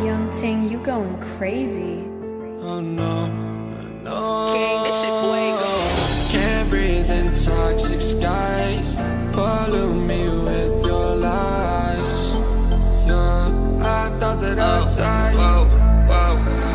Young Ting, you going crazy. Oh no, no. King, this shit fuego. Can't breathe in toxic skies. Pollute me with your lies. Yeah, I thought that I'd die.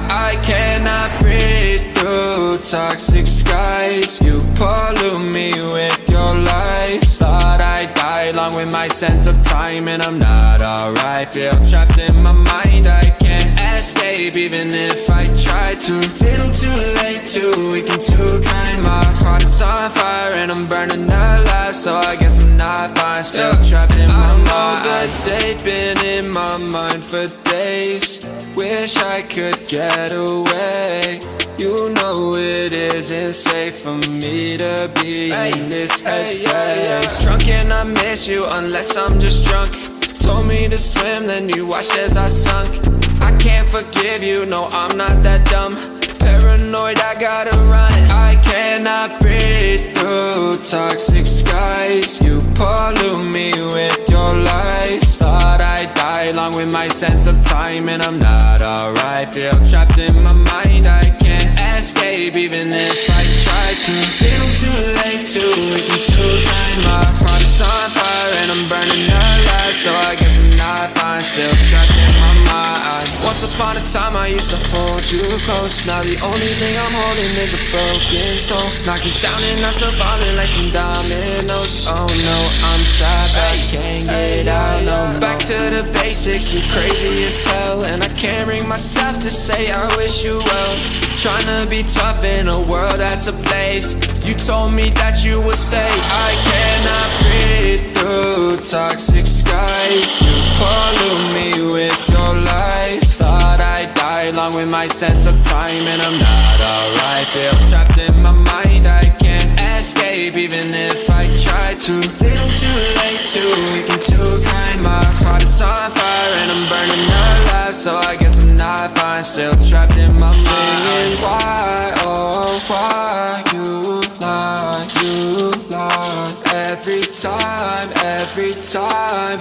I cannot breathe through toxic skies. You pollute me with your lies. Thought I'd die along with my sense of time, and I'm not alright. Feel trapped in my mind, I can't escape even if I try to. Little too late, too weak and too kind. My heart is on fire and I'm burning alive, so I guess I'm not fine. Still trapped in my mind. I know the date been in my mind for days. Wish I could get away. You know it isn't safe for me to be in this headspace. Drunk and I miss you unless I'm just drunk. Told me to swim, then you watched as I sunk. I can't forgive you, no I'm not that dumb. Paranoid, I gotta run. I cannot breathe through toxic skies. You pollute me with your lies. Thought I'd die along with my sense of time, and I'm not alright. Feel trapped in my mind, I can't escape even if I try to. Little too late, too weak and too kind. My heart is on fire and I'm burning alive, so I guess I'm not fine. Still trapped in my mind. Once upon a time I used to hold you close. Now the only thing I'm holding is a broken soul. Knock me down and I'm still falling like some dominoes. Oh no, I'm trapped, I can't get out, no. Back to the basics, you crazy as hell, and I can't bring myself to say I wish you well. Trying to be tough in a world that's ablaze. You told me that you would stay. I cannot breathe through toxic skies. You pollute me with your lies. Thought I'd die along with my sense of time, and I'm not alright. Feel trapped in my mind, I can't escape even if I try to. Little too late, too weak and too kind. My heart is on fire and I'm burning alive, so I guess I'm not fine. Still trapped in my mind. Why, oh why you lie, you lie. Every time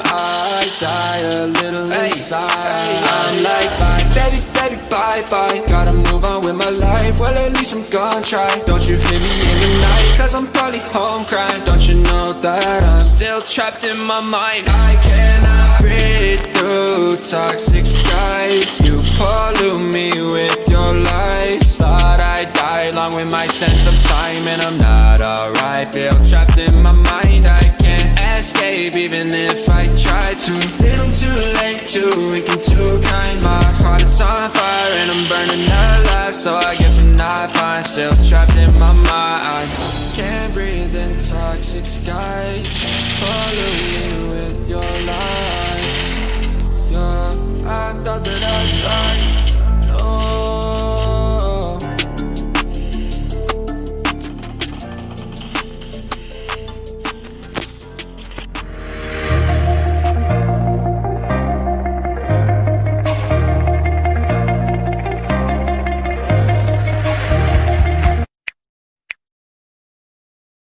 I die a little inside. I'm like bye, baby, baby, bye, bye. Gotta move on with my life, well at least I'm gonna try. Don't you hear me in the night, cause I'm probably home crying. Don't you know that I'm still trapped in my mind. I cannot breathe through toxic skies. You pollute me with your lies. Thought I'd die along with my sense of time, and I'm not alright. Feel trapped in my mind, I can't escape even if I try to. Little too late, too weak and too kind. My heart is on fire and I'm burning alive, so I guess I'm not fine. Still trapped in my mind. Can't breathe in toxic skies.